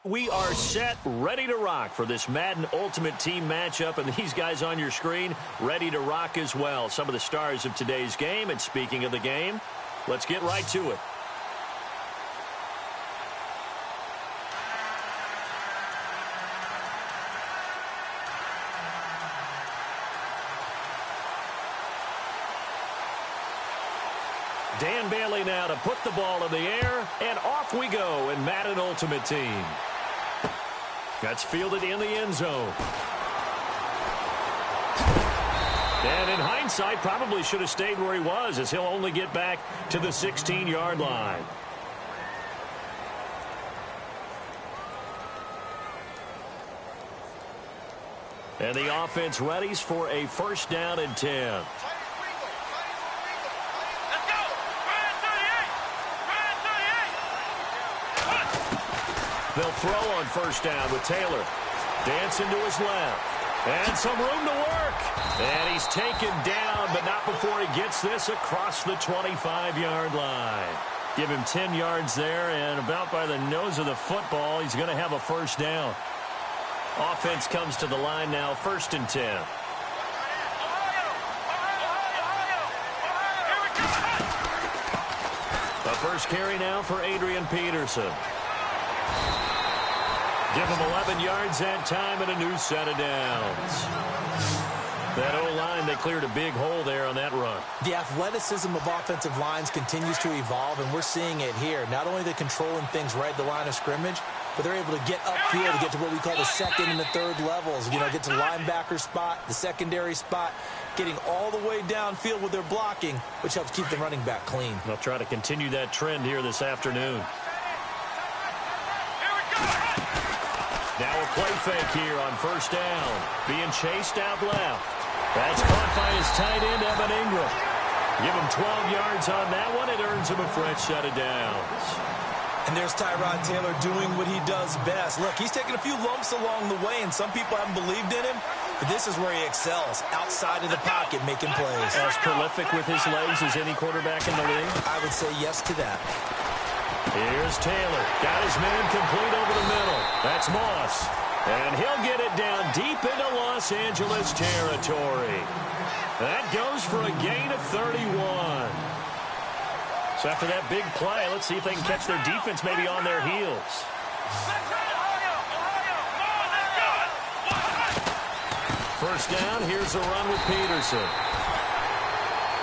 We are set, ready to rock for this Madden Ultimate Team matchup, and these guys on your screen ready to rock as well. Some of the stars of today's game, and speaking of the game, let's get right to it. Dan Bailey now to put the ball in the air, and off we go in Madden Ultimate Team. That's fielded in the end zone. And in hindsight, probably should have stayed where he was, as he'll only get back to the 16-yard line. And the offense readies for a first down and 10. They'll throw on first down with Taylor. Dancing to his left. And some room to work. And he's taken down, but not before he gets this across the 25-yard line. Give him 10 yards there, and about by the nose of the football, he's going to have a first down. Offense comes to the line now, 1st and 10. The first carry now for Adrian Peterson. Give him 11 yards that time and a new set of downs. That O-line, they cleared a big hole there on that run. The athleticism of offensive lines continues to evolve, and we're seeing it here. Not only are they controlling things right at the line of scrimmage, but they're able to get upfield to get to what we call the second and the third levels. You know, get to the linebacker spot, the secondary spot, getting all the way downfield with their blocking, which helps keep the running back clean. They'll try to continue that trend here this afternoon. Now a play fake here on first down. Being chased out left. That's caught by his tight end, Evan Ingram. Give him 12 yards on that one. It earns him a fresh set of downs. And there's Tyrod Taylor doing what he does best. Look, he's taken a few lumps along the way, and some people haven't believed in him. But this is where he excels, outside of the pocket, making plays. As prolific with his legs as any quarterback in the league? I would say yes to that. Here's Taylor. Got his man complete over the middle. That's Moss. And he'll get it down deep into Los Angeles territory. That goes for a gain of 31. So after that big play, let's see if they can catch their defense maybe on their heels. First down, here's a run with Peterson.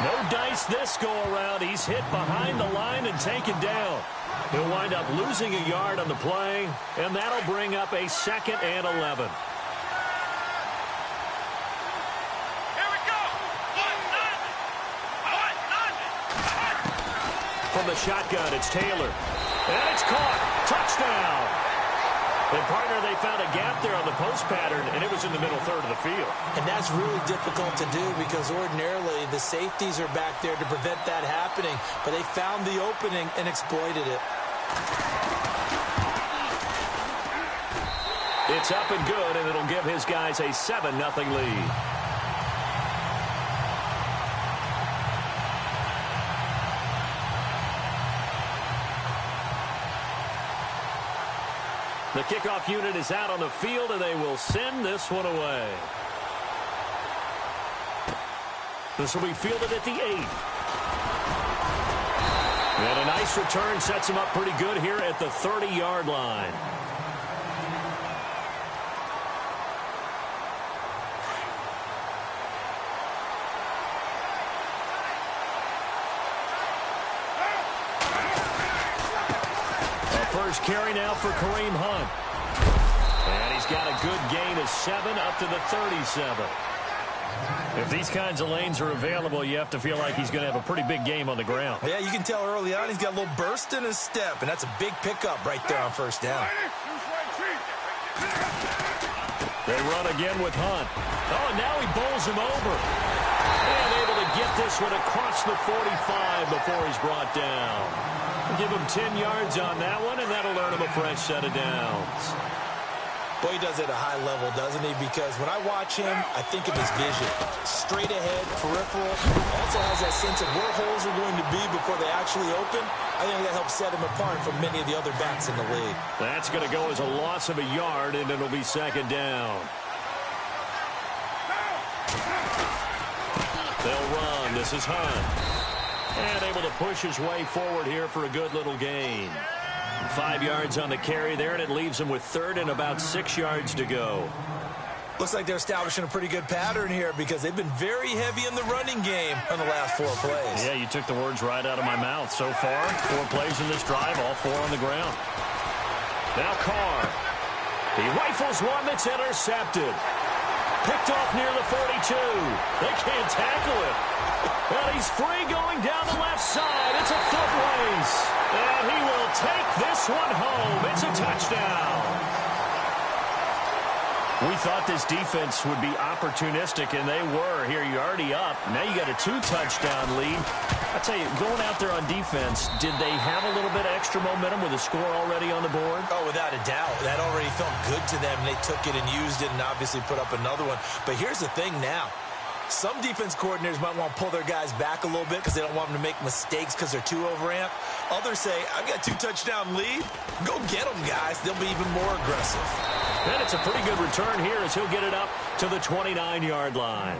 No dice this go-around. He's hit behind the line and taken down. He'll wind up losing a yard on the play, and that'll bring up a 2nd and 11. From the shotgun, it's Taylor. And it's caught. Touchdown. And, partner, they found a gap there on the post pattern, and it was in the middle third of the field. And that's really difficult to do because ordinarily the safeties are back there to prevent that happening. But they found the opening and exploited it. It's up and good, and it'll give his guys a 7-0 lead. The kickoff unit is out on the field, and they will send this one away. This will be fielded at the 8. And a nice return sets him up pretty good here at the 30-yard line. First carry now for Kareem Hunt. And he's got a good gain of 7 up to the 37. If these kinds of lanes are available, you have to feel like he's going to have a pretty big game on the ground. Yeah, you can tell early on he's got a little burst in his step, and that's a big pickup right there on first down. They run again with Hunt. Oh, and now he bowls him over. And able to get this one across the 45 before he's brought down. Give him 10 yards on that one, and that'll earn him a fresh set of downs. Boy, he does it at a high level, doesn't he? Because when I watch him, I think of his vision. Straight ahead, peripheral. Also has that sense of where holes are going to be before they actually open. I think that helps set him apart from many of the other backs in the league. That's going to go as a loss of a yard, and it'll be second down. They'll run. This is Hunt. And able to push his way forward here for a good little gain. 5 yards on the carry there, and it leaves him with third and about 6 yards to go. Looks like they're establishing a pretty good pattern here because they've been very heavy in the running game on the last 4 plays. Yeah, you took the words right out of my mouth. So far, 4 plays in this drive, all 4 on the ground. Now Carr. He rifles one that's intercepted. Picked off near the 42. They can't tackle it. And he's free going down the left side. It's a foot race. And he will take this one home. It's a touchdown. We thought this defense would be opportunistic, and they were. Here, you're already up. Now you got a 2-touchdown lead. I tell you, going out there on defense, did they have a little bit of extra momentum with a score already on the board? Oh, without a doubt. That already felt good to them. They took it and used it and obviously put up another one. But here's the thing now. Some defense coordinators might want to pull their guys back a little bit because they don't want them to make mistakes because they're too overamped. Others say, I've got a 2-touchdown lead. Go get them, guys. They'll be even more aggressive. And it's a pretty good return here as he'll get it up to the 29-yard line.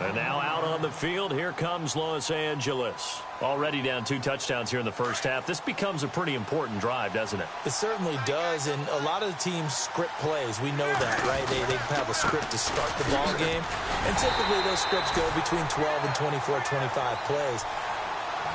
And now out on the field, here comes Los Angeles. Already down 2 touchdowns here in the first half. This becomes a pretty important drive, doesn't it? It certainly does, and a lot of the teams script plays. We know that, right? They have a script to start the ball game, and typically those scripts go between 12 and 24, 25 plays.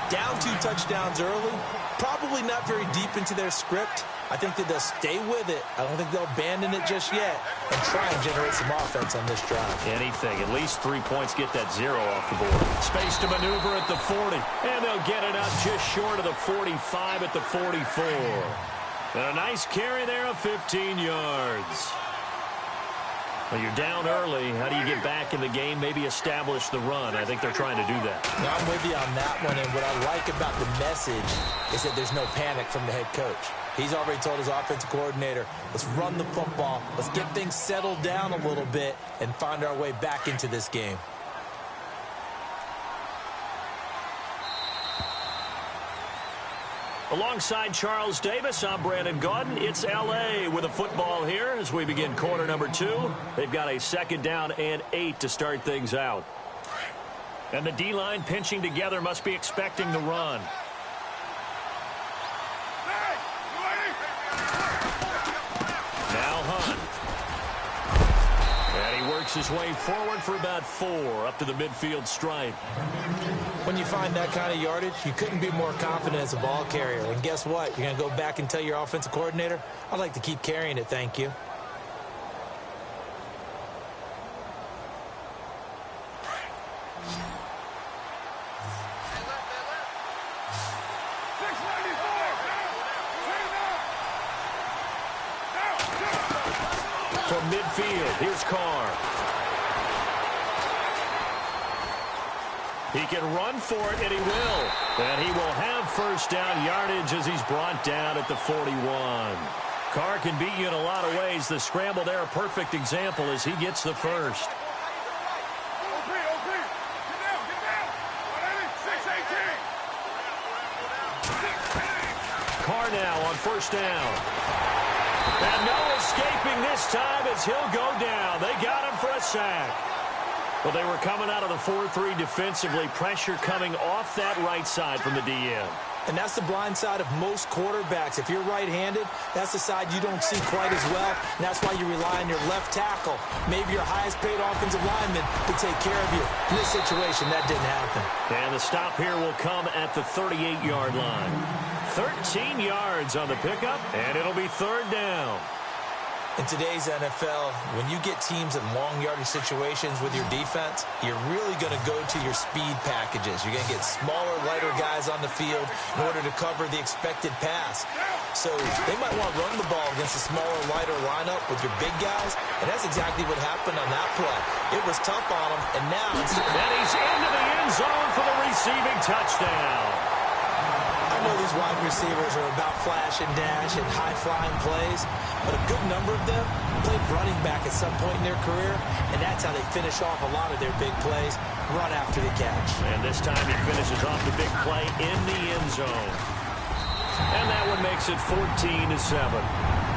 Down 2 touchdowns early, probably not very deep into their script. I think that they'll stay with it. I don't think they'll abandon it just yet and try and generate some offense on this drive. Anything. At least 3 points, get that 0 off the board. Space to maneuver at the 40. And they'll get it up just short of the 45 at the 44. And a nice carry there of 15 yards. Well, you're down early. How do you get back in the game? Maybe establish the run. I think they're trying to do that. Now, I'm with you on that one, and what I like about the message is that there's no panic from the head coach. He's already told his offensive coordinator, let's run the football, let's get things settled down a little bit and find our way back into this game. Alongside Charles Davis, I'm Brandon Gaudin. It's L.A. with a football here as we begin quarter number 2. They've got a second down and 8 to start things out. And the D-line pinching together must be expecting the run. Now Hunt. And he works his way forward for about 4 up to the midfield stripe. When you find that kind of yardage, you couldn't be more confident as a ball carrier. And guess what? You're going to go back and tell your offensive coordinator, I'd like to keep carrying it, thank you. From midfield, here's Carr. He can run for it, and he will. And he will have first down yardage as he's brought down at the 41. Carr can beat you in a lot of ways. The scramble there, a perfect example as he gets the first. Carr now on first down. And no escaping this time as he'll go down. They got him for a sack. Well, they were coming out of the 4-3 defensively. Pressure coming off that right side from the DN. And that's the blind side of most quarterbacks. If you're right-handed, that's the side you don't see quite as well. And that's why you rely on your left tackle, maybe your highest-paid offensive lineman, to take care of you. In this situation, that didn't happen. And the stop here will come at the 38-yard line. 13 yards on the pickup, and it'll be third down. In today's NFL, when you get teams in long yardage situations with your defense, you're really going to go to your speed packages. You're going to get smaller, lighter guys on the field in order to cover the expected pass. So they might want to run the ball against a smaller, lighter lineup with your big guys, and that's exactly what happened on that play. It was tough on him, and now it's... And he's into the end zone for the receiving touchdown. I I know these wide receivers are about flash and dash and high-flying plays, but a good number of them played running back at some point in their career, and that's how they finish off a lot of their big plays, run after the catch. And this time he finishes off the big play in the end zone. And that one makes it 14-7.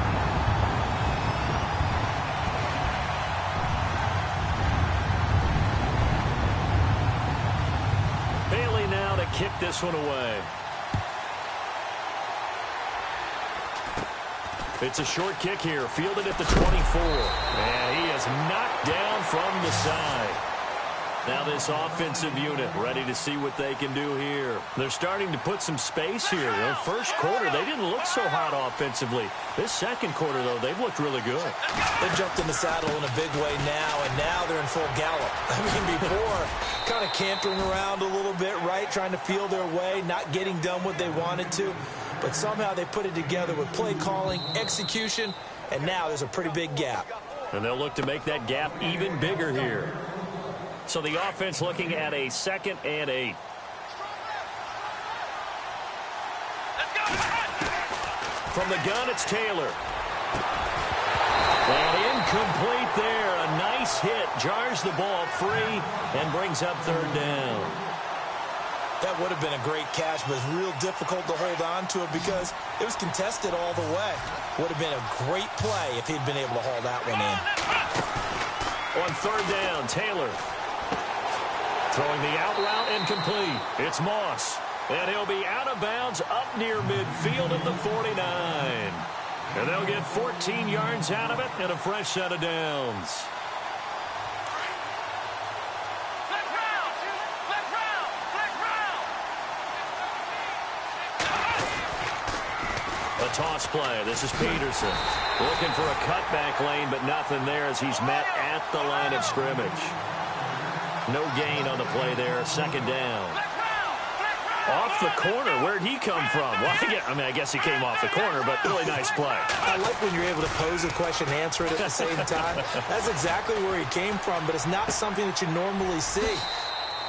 Kick this one away. It's a short kick here, fielded at the 24. And he is knocked down from the side. Now this offensive unit ready to see what they can do here. They're starting to put some space here. The first quarter, they didn't look so hot offensively. This second quarter, though, they've looked really good. They jumped in the saddle in a big way now, and now they're in full gallop. I mean, before, kind of cantering around a little bit, right? Trying to feel their way, not getting done what they wanted to. But somehow they put it together with play calling, execution, and now there's a pretty big gap. And they'll look to make that gap even bigger here. So the offense looking at a 2nd and 8. From the gun, it's Taylor. And incomplete there. A nice hit. Jars the ball free and brings up 3rd down. That would have been a great catch, but it's real difficult to hold on to it because it was contested all the way. Would have been a great play if he'd been able to haul that one in. On 3rd down, Taylor. Throwing the out route incomplete. It's Moss. And he'll be out of bounds up near midfield at the 49. And they'll get 14 yards out of it and a fresh set of downs. A toss play. This is Peterson. Looking for a cutback lane, but nothing there as he's met at the line of scrimmage. No gain on the play there. 2nd down. Off the corner. Where'd he come from? Well, I guess he came off the corner, but really nice play. I like when you're able to pose a question and answer it at the same time. That's exactly where he came from, but it's not something that you normally see.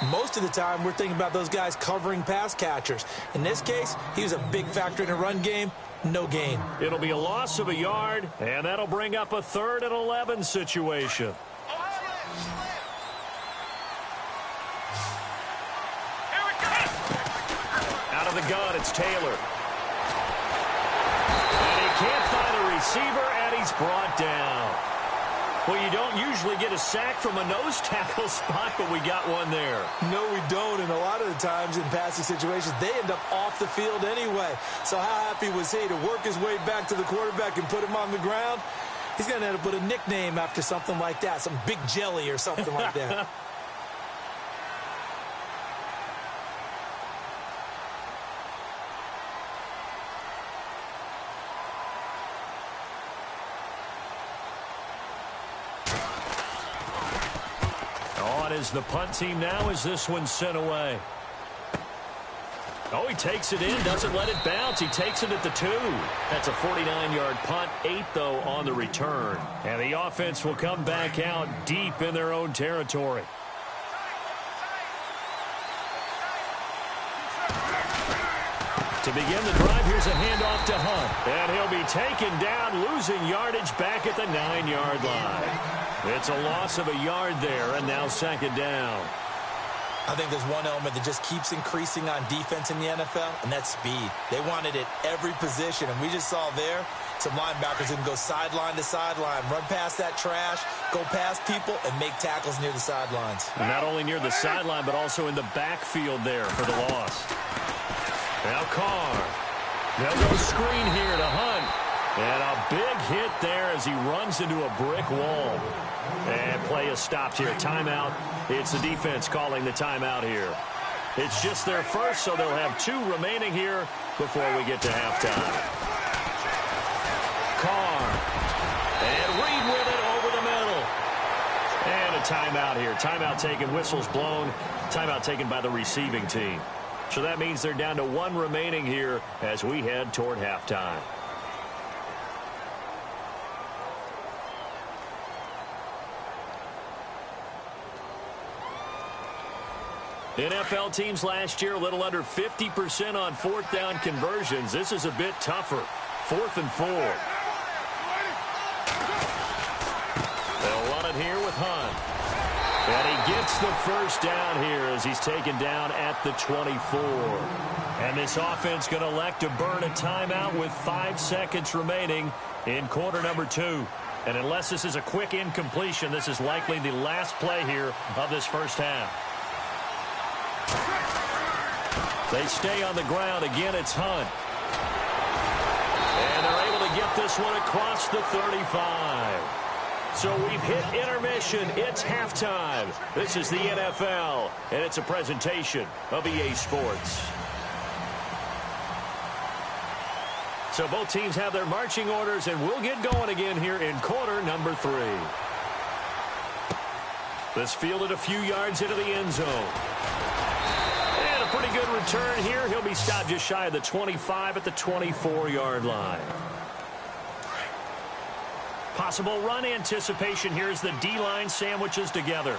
Most of the time, we're thinking about those guys covering pass catchers. In this case, he was a big factor in the run game. No gain. It'll be a loss of a yard, and that'll bring up a 3rd and 11 situation. Out of the gun, it's Taylor. And he can't find a receiver, and he's brought down. Well, you don't usually get a sack from a nose tackle spot, but we got one there. No, we don't, and a lot of the times in passing situations, they end up off the field anyway. So how happy was he to work his way back to the quarterback and put him on the ground? He's going to end up with a nickname after something like that, some Big Jelly or something like that. Is the punt team now as this one's sent away. Oh, he takes it in, doesn't let it bounce. He takes it at the 2. That's a 49-yard punt, 8, though, on the return. And the offense will come back out deep in their own territory. To begin the drive, here's a handoff to Hunt. And he'll be taken down, losing yardage back at the 9-yard line. It's a loss of a yard there, and now 2nd down. I think there's one element that just keeps increasing on defense in the NFL, and that's speed. They want it at every position, and we just saw there some linebackers who can go sideline to sideline, run past that trash, go past people, and make tackles near the sidelines. And not only near the sideline, but also in the backfield there for the loss. Now Carr. They'll go screen here to Hunt. And a big hit there as he runs into a brick wall. And play is stopped here. Timeout. It's the defense calling the timeout here. It's just their first, so they'll have 2 remaining here before we get to halftime. Carr. And Reed with it over the middle. And a timeout here. Timeout taken, whistles blown. Timeout taken by the receiving team. So that means they're down to 1 remaining here as we head toward halftime. NFL teams last year a little under 50% on fourth down conversions. This is a bit tougher. 4th and 4. They'll run it here with Hunt. And he gets the first down here as he's taken down at the 24. And this offense going to elect to burn a timeout with 5 seconds remaining in quarter number 2. And unless this is a quick incompletion, this is likely the last play here of this first half. They stay on the ground. Again, it's Hunt. And they're able to get this one across the 35. So we've hit intermission. It's halftime. This is the NFL, and it's a presentation of EA Sports. So both teams have their marching orders, and we'll get going again here in quarter number 3. This fielded a few yards into the end zone. And a pretty good return here. He'll be stopped just shy of the 25 at the 24-yard line. Possible run anticipation here as the D-line sandwiches together.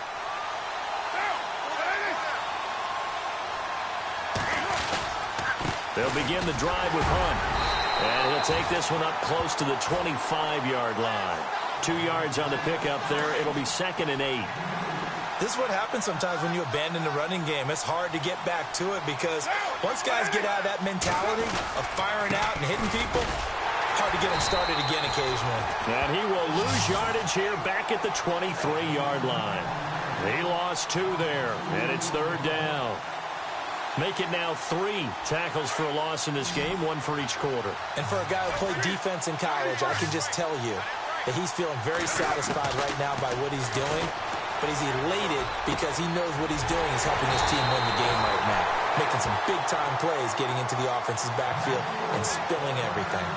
They'll begin the drive with Hunt. And he'll take this one up close to the 25-yard line. 2 yards on the pickup there. It'll be 2nd and 8. This is what happens sometimes when you abandon the running game. It's hard to get back to it because once guys get out of that mentality of firing out and hitting people, hard to get them started again occasionally. And he will lose yardage here back at the 23-yard line. He lost 2 there, and it's 3rd down. Make it now 3 tackles for a loss in this game, 1 for each quarter. And for a guy who played defense in college, I can just tell you that he's feeling very satisfied right now by what he's doing. But he's elated because he knows what he's doing is helping his team win the game right now. Making some big-time plays, getting into the offense's backfield and spilling everything.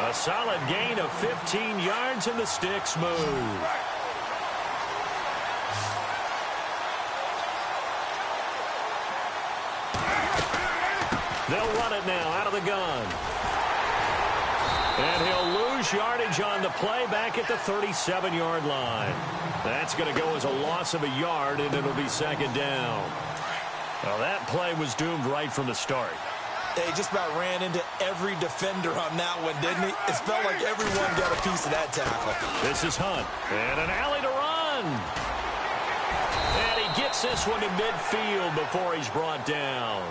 A solid gain of 15 yards and the sticks move. They'll run it now out of the gun. And he'll lose yardage on the play back at the 37-yard line. That's going to go as a loss of a yard, and it'll be 2nd down. Well, that play was doomed right from the start. They just about ran into every defender on that one, didn't he? It felt like everyone got a piece of that tackle. This is Hunt. And an alley to run. And he gets this one to midfield before he's brought down.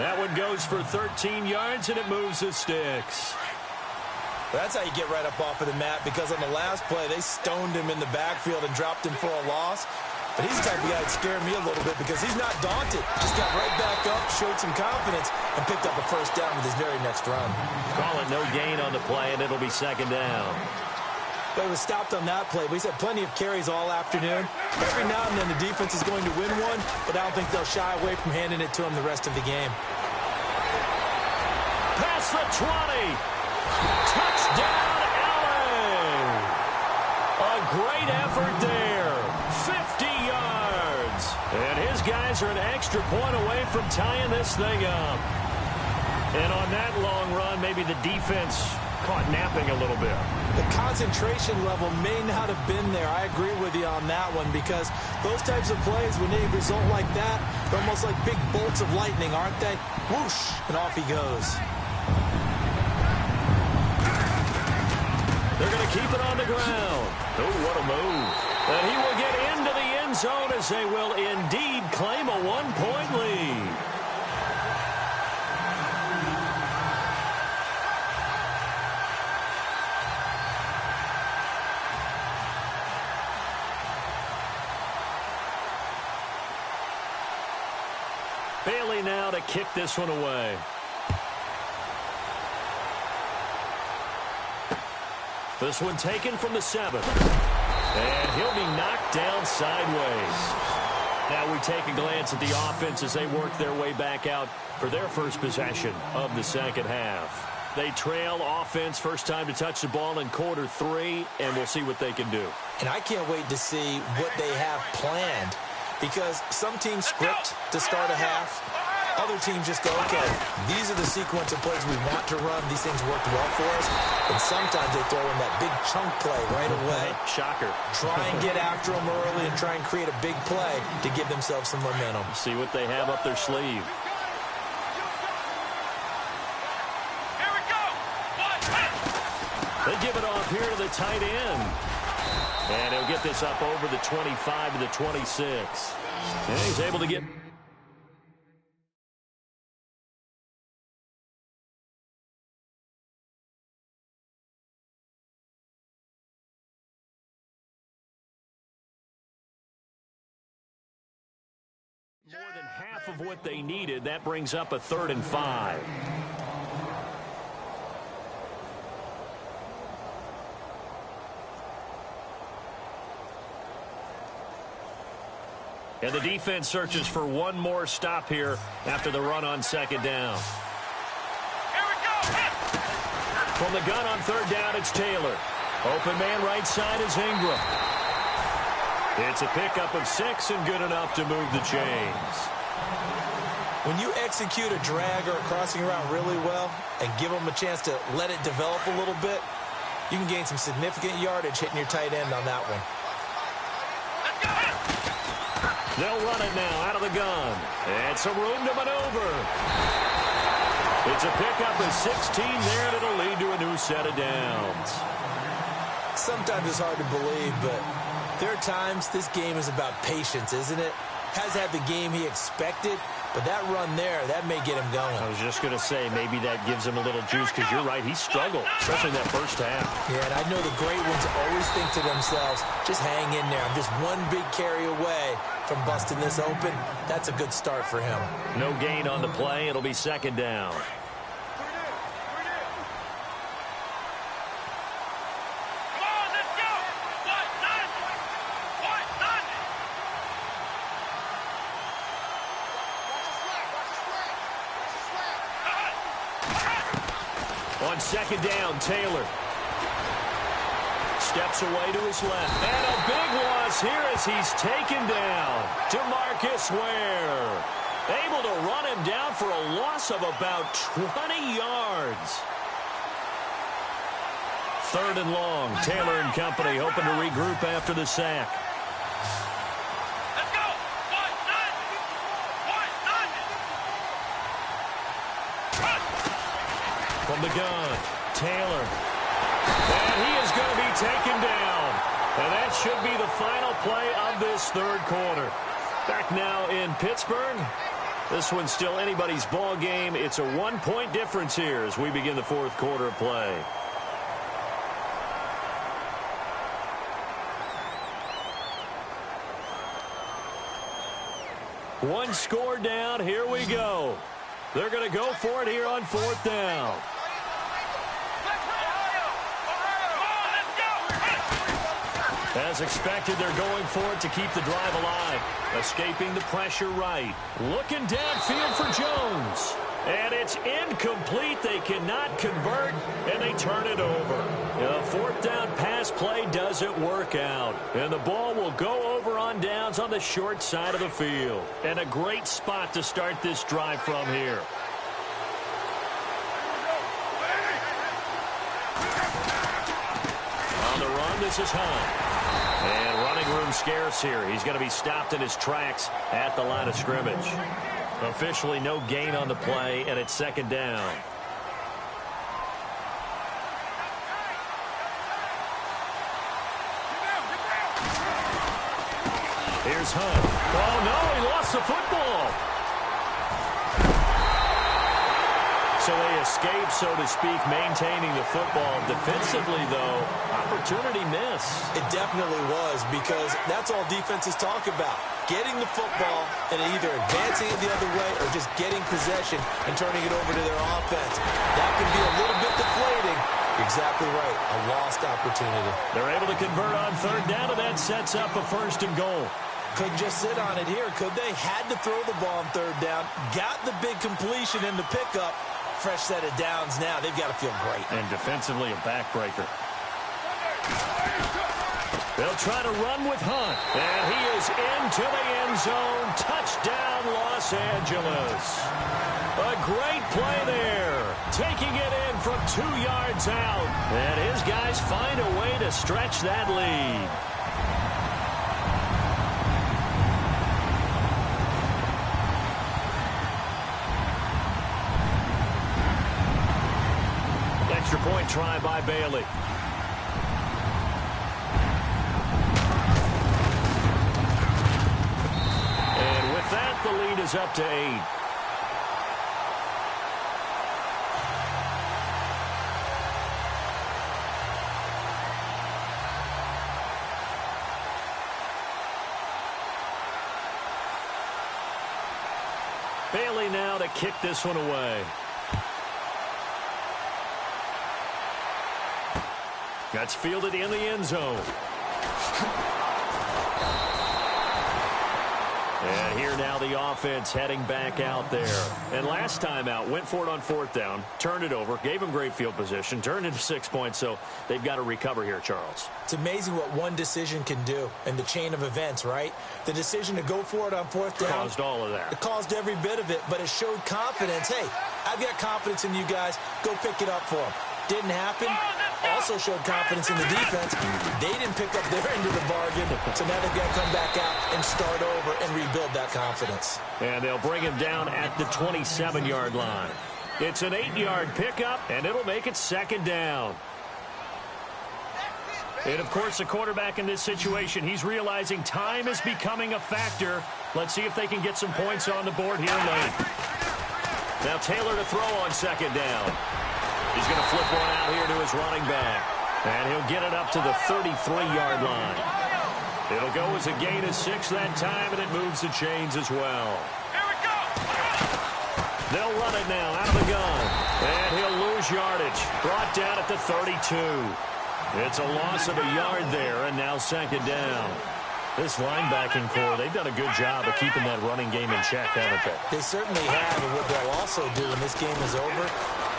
That one goes for 13 yards, and it moves the sticks. That's how you get right up off of the mat, because on the last play, they stoned him in the backfield and dropped him for a loss. But he's the type of guy that scared me a little bit because he's not daunted. Just got right back up, showed some confidence, and picked up a first down with his very next run. Call it no gain on the play, and it'll be 2nd down. But he was stopped on that play. But he's had plenty of carries all afternoon. Every now and then the defense is going to win one, but I don't think they'll shy away from handing it to him the rest of the game. Past the 20. Touchdown, Allen. A great effort there. 50 yards. And his guys are an extra point away from tying this thing up. And on that long run, maybe the defense caught napping a little bit. The concentration level may not have been there. I agree with you on that one, because those types of plays, when they result like that, they're almost like big bolts of lightning, aren't they? Whoosh, and off he goes. They're going to keep it on the ground. Oh, what a move. And he will get into the end zone as they will indeed claim a 1-point lead. Bailey now to kick this one away. This one taken from the 7. And he'll be knocked down sideways. Now we take a glance at the offense as they work their way back out for their first possession of the second half. They trail offense, first time to touch the ball in quarter 3, and we'll see what they can do. And I can't wait to see what they have planned, because some teams script to start a half, Other teams just go, okay, these are the sequence of plays we want to run. These things worked well for us. And sometimes they throw in that big chunk play right away. Shocker. Try and get after them early and try and create a big play to give themselves some momentum. See what they have up their sleeve. Here we go. They give it off here to the tight end. And he'll get this up over the 25 to the 26. And he's able to get... more than half of what they needed. That brings up a 3rd and 5. And the defense searches for one more stop here after the run on 2nd down. Here we go. From the gun on 3rd down, it's Taylor. Open man right side is Ingram. It's a pickup of 6 and good enough to move the chains. When you execute a drag or a crossing route really well and give them a chance to let it develop a little bit, you can gain some significant yardage hitting your tight end on that one. They'll run it now out of the gun. And some room to maneuver. It's a pickup of 16 there, and it'll lead to a new set of downs. Sometimes it's hard to believe, but there are times this game is about patience, isn't it? Has had the game he expected, but that run there, that may get him going. I was just going to say, maybe that gives him a little juice, because you're right, he struggled, especially that first half. Yeah, and I know the great ones always think to themselves, just hang in there. I'm just one big carry away from busting this open. That's a good start for him. No gain on the play. It'll be 2nd down. On 2nd down, Taylor steps away to his left. And a big loss here as he's taken down. DeMarcus Ware able to run him down for a loss of about 20 yards. 3rd and long. Taylor and company hoping to regroup after the sack. Let's go. From the gun, Taylor. And he is going to be taken down. And that should be the final play of this 3rd quarter. Back now in Pittsburgh. This one's still anybody's ball game. It's a 1-point difference here as we begin the 4th quarter of play. One score down. Here we go. They're going to go for it here on 4th down. As expected, they're going for it to keep the drive alive. Escaping the pressure right. Looking downfield for Jones. And it's incomplete. They cannot convert, and they turn it over. The 4th down pass play doesn't work out. And the ball will go over on downs on the short side of the field. And a great spot to start this drive from here. On the run, this is Hunt. And running room scarce here. He's going to be stopped in his tracks at the line of scrimmage. Officially no gain on the play, and it's 2nd down. Here's Hunt. Oh, no, he lost the football. So they escape, so to speak, maintaining the football. Defensively, though, opportunity miss. It definitely was, because that's all defenses talk about. Getting the football and either advancing it the other way or just getting possession and turning it over to their offense. That can be a little bit deflating. Exactly right. A lost opportunity. They're able to convert on 3rd down, and that sets up a 1st and goal. Couldn't just sit on it here, could they? Had to throw the ball on 3rd down. Got the big completion in the pickup. Fresh set of downs now. They've got to feel great. And defensively, a backbreaker. They'll try to run with Hunt. And he is into the end zone. Touchdown, Los Angeles. A great play there. Taking it in from 2 yards out. And his guys find a way to stretch that lead. Extra point try by Bailey. And with that, the lead is up to 8. Bailey now to kick this one away. That's fielded in the end zone. And here now the offense heading back out there. And last time out, went for it on 4th down, turned it over, gave them great field position, turned into 6 points, so they've got to recover here, Charles. It's amazing what one decision can do in the chain of events, right? The decision to go for it on 4th down. Caused all of that. It caused every bit of it, but it showed confidence. Hey, I've got confidence in you guys. Go pick it up for them. Didn't happen. Also showed confidence in the defense. They didn't pick up their end of the bargain, so now they've got to come back out and start over and rebuild that confidence. And they'll bring him down at the 27-yard line. It's an 8-yard pickup, and it'll make it 2nd down. And, of course, the quarterback in this situation, he's realizing time is becoming a factor. Let's see if they can get some points on the board here late. Now Taylor to throw on 2nd down. He's going to flip one out here to his running back. And he'll get it up to the 33-yard line. It'll go as a gain of 6 that time, and it moves the chains as well. Here we go. They'll run it now out of the gun. And he'll lose yardage. Brought down at the 32. It's a loss of a yard there, and now 2nd down. This linebacking core, they've done a good job of keeping that running game in check, haven't they? They certainly have, and what they'll also do when this game is over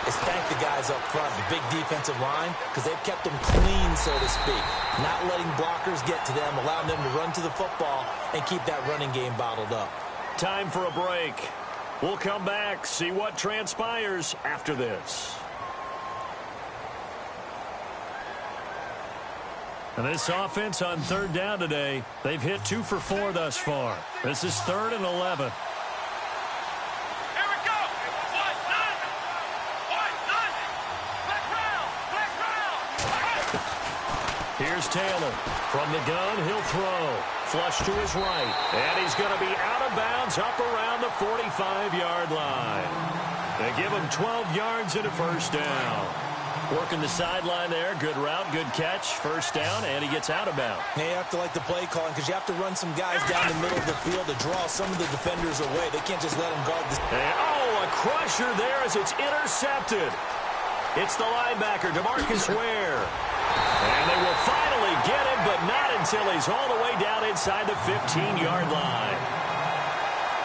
is thank the guys up front, the big defensive line, because they've kept them clean, so to speak. Not letting blockers get to them, allowing them to run to the football and keep that running game bottled up. Time for a break. We'll come back, see what transpires after this. And this offense on 3rd down today, they've hit 2 for 4 thus far. This is 3rd and 11. Here's Taylor. From the gun, he'll throw. Flush to his right. And he's going to be out of bounds up around the 45-yard line. They give him 12 yards and a 1st down. Working the sideline there. Good route, good catch. 1st down, and he gets out of bounds. Now you have to like the play calling because you have to run some guys down the middle of the field to draw some of the defenders away. They can't just let them guard this. And, oh, a crusher there as it's intercepted. It's the linebacker, DeMarcus Ware. And they will finally get him, but not until he's all the way down inside the 15-yard line.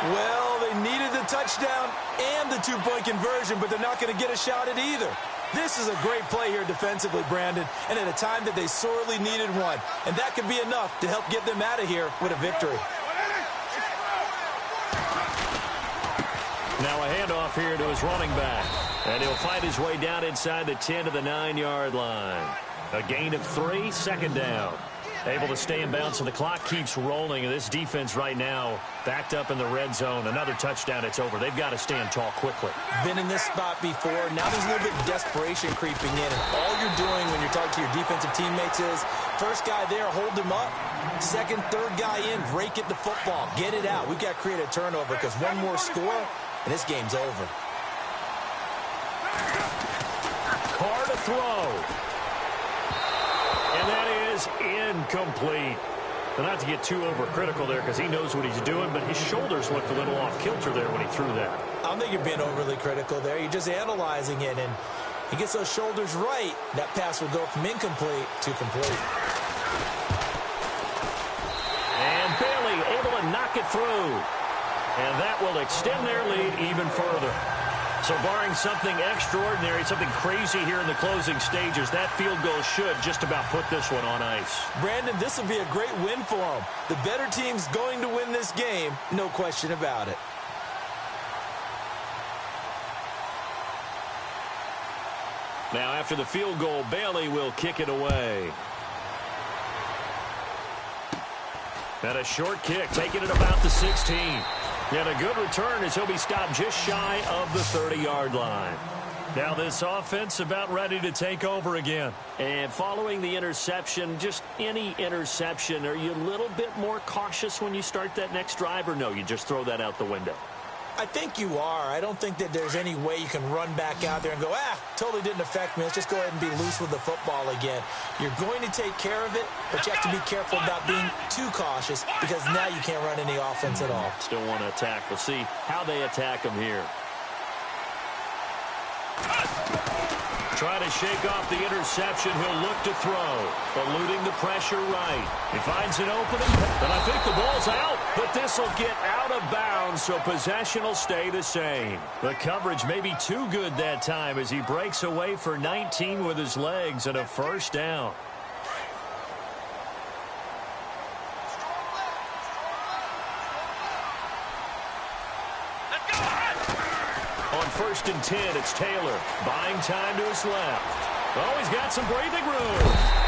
Well, they needed the touchdown and the 2-point conversion, but they're not going to get a shot at either. This is a great play here defensively, Brandon, and at a time that they sorely needed one. And that could be enough to help get them out of here with a victory. Now a handoff here to his running back. And he'll fight his way down inside the 10 to the 9-yard line. A gain of 3, 2nd down. Able to stay in bounds, so the clock keeps rolling. And this defense right now backed up in the red zone. Another touchdown, it's over. They've got to stand tall quickly. Been in this spot before. Now there's a little bit of desperation creeping in. And all you're doing when you're talking to your defensive teammates is, first guy there, hold him up. Second, third guy in, break it the football. Get it out. We've got to create a turnover because one more score, and this game's over. Carr to throw. And that is incomplete. But not to get too overcritical there because he knows what he's doing, but his shoulders looked a little off kilter there when he threw that. I don't think you're being overly critical there. You're just analyzing it, and he gets those shoulders right. That pass will go from incomplete to complete. And Bailey able to knock it through. And that will extend their lead even further. So barring something extraordinary, something crazy here in the closing stages, that field goal should just about put this one on ice. Brandon, this will be a great win for them. The better team's going to win this game, no question about it. Now after the field goal, Bailey will kick it away. And a short kick, taking it about the 16. And a good return as he'll be stopped just shy of the 30-yard line. Now this offense about ready to take over again. And following the interception, just any interception, are you a little bit more cautious when you start that next drive, or no, you just throw that out the window? I think you are. I don't think that there's any way you can run back out there and go, totally didn't affect me. Let's just go ahead and be loose with the football again. You're going to take care of it, but you have to be careful about being too cautious because now you can't run any offense at all. Still want to attack. We'll see how they attack him here. Try to shake off the interception. He'll look to throw. Eluding the pressure right. He finds an opening. And I think the ball's out. But this will get out of bounds, so possession will stay the same. The coverage may be too good that time as he breaks away for 19 with his legs and a first down. On 1st and 10, it's Taylor. Buying time to his left. Oh, he's got some breathing room.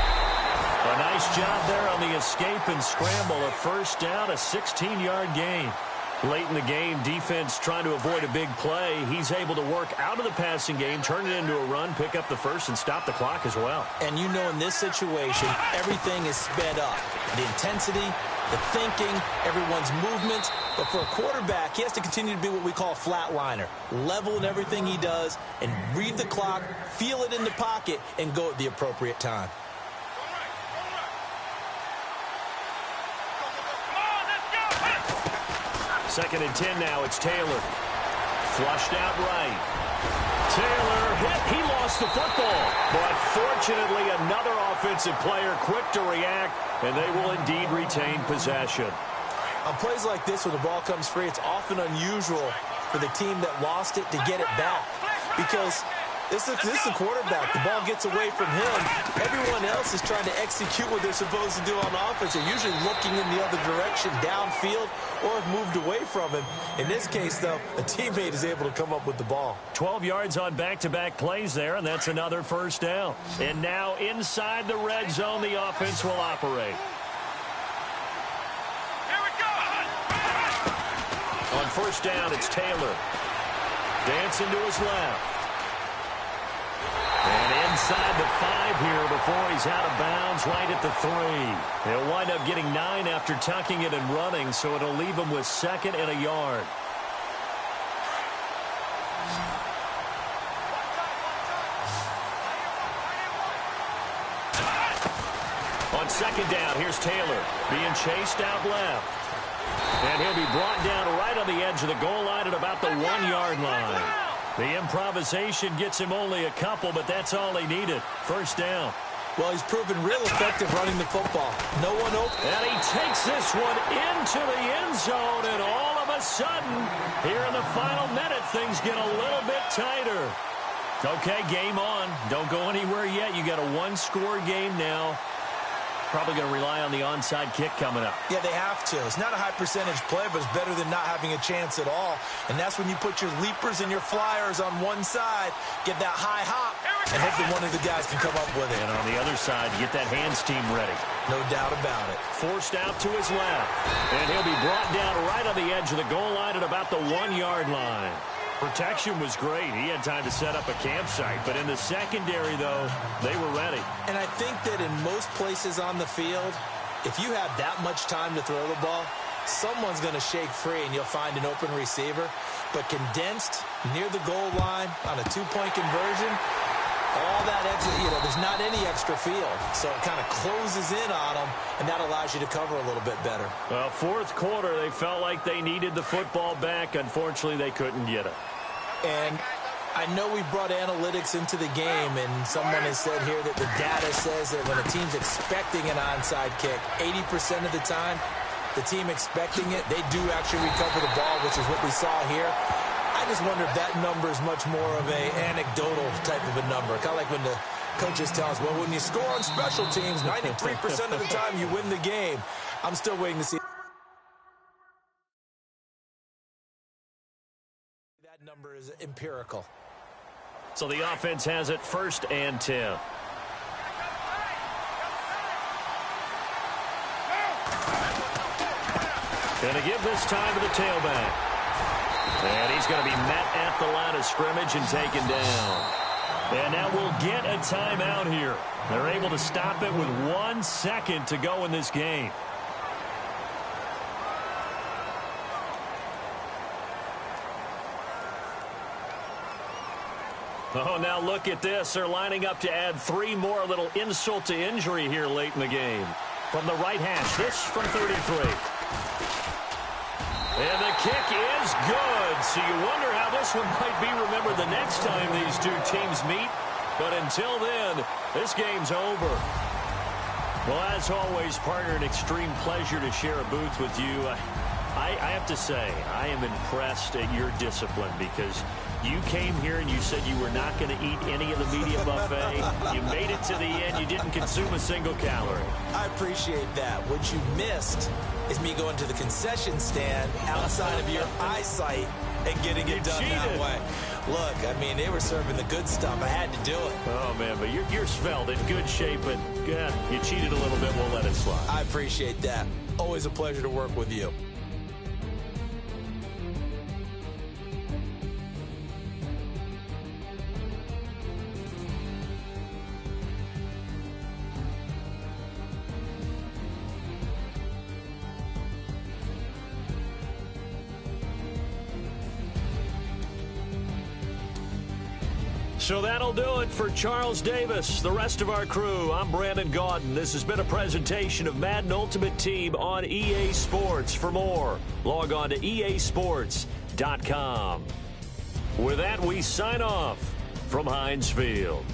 A nice job there on the escape and scramble. A first down, a 16-yard gain. Late in the game, defense trying to avoid a big play. He's able to work out of the passing game, turn it into a run, pick up the first, and stop the clock as well. And you know in this situation, everything is sped up. The intensity, the thinking, everyone's movements. But for a quarterback, he has to continue to be what we call a flatliner. Level in everything he does and read the clock, feel it in the pocket, and go at the appropriate time. Second and 10 now, it's Taylor. Flushed out right. Taylor hit. He lost the football. But fortunately, another offensive player quick to react, and they will indeed retain possession. On plays like this, when the ball comes free, it's often unusual for the team that lost it to get it back. Because this is the quarterback. The ball gets away from him. Everyone else is trying to execute what they're supposed to do on offense. They're usually looking in the other direction, downfield, or have moved away from him. In this case, though, a teammate is able to come up with the ball. 12 yards on back-to-back plays there, and that's another first down. And now inside the red zone, the offense will operate. Here we go. On first down, it's Taylor. Dancing to his left. And inside the 5 here before he's out of bounds right at the 3. He'll wind up getting 9 after tucking it and running, so it'll leave him with 2nd and a yard. On 2nd down, here's Taylor being chased out left. And he'll be brought down right on the edge of the goal line at about the 1-yard line. The improvisation gets him only a couple, but that's all he needed. First down. Well, he's proven real effective running the football. No one open. And he takes this one into the end zone, and all of a sudden, here in the final minute, things get a little bit tighter. Okay, game on. Don't go anywhere yet. You got a 1-score game now. Probably going to rely on the onside kick coming up. Yeah, they have to. It's not a high percentage play, but it's better than not having a chance at all. And that's when you put your leapers and your flyers on one side, get that high hop, and hope that one of the guys can come up with it. And on the other side, get that hands team ready. No doubt about it. Forced out to his left. And he'll be brought down right on the edge of the goal line at about the 1-yard line. Protection was great. He had time to set up a campsite. But in the secondary, though, they were ready. And I think that in most places on the field, if you have that much time to throw the ball, someone's going to shake free and you'll find an open receiver. But condensed near the goal line on a 2-point conversion, all that extra, there's not any extra field. So it kind of closes in on them, and that allows you to cover a little bit better. Well, 4th quarter, they felt like they needed the football back. Unfortunately, they couldn't get it. And I know we brought analytics into the game, and someone has said here that the data says that when a team's expecting an onside kick, 80% of the time, the team expecting it, they do actually recover the ball, which is what we saw here. I just wonder if that number is much more of a anecdotal type of a number. Kind of like when the coaches tell us, well, when you score on special teams, 93% of the time you win the game. I'm still waiting to see. That number is empirical. So the offense has it 1st and 10. Going to give this time to the tailback. And he's going to be met at the line of scrimmage and taken down. And now we'll get a timeout here. They're able to stop it with 1 second to go in this game. Oh, now look at this. They're lining up to add 3 more, a little insult to injury here late in the game. From the right hash, this from 33. And the kick is good. So you wonder how this one might be remembered the next time these two teams meet. But until then, this game's over. Well, as always, partner, an extreme pleasure to share a booth with you. I have to say, I am impressed at your discipline because you came here and you said you were not going to eat any of the media buffet. You made it to the end. You didn't consume a single calorie. I appreciate that. What you missed is me going to the concession stand outside of your eyesight and getting it done that way. Look, I mean, they were serving the good stuff. I had to do it. Oh, man, but you're svelte, in good shape, but you cheated a little bit. We'll let it slide. I appreciate that. Always a pleasure to work with you. So that'll do it for Charles Davis, the rest of our crew. I'm Brandon Gaudin. This has been a presentation of Madden Ultimate Team on EA Sports. For more, log on to easports.com. With that, we sign off from Heinz Field.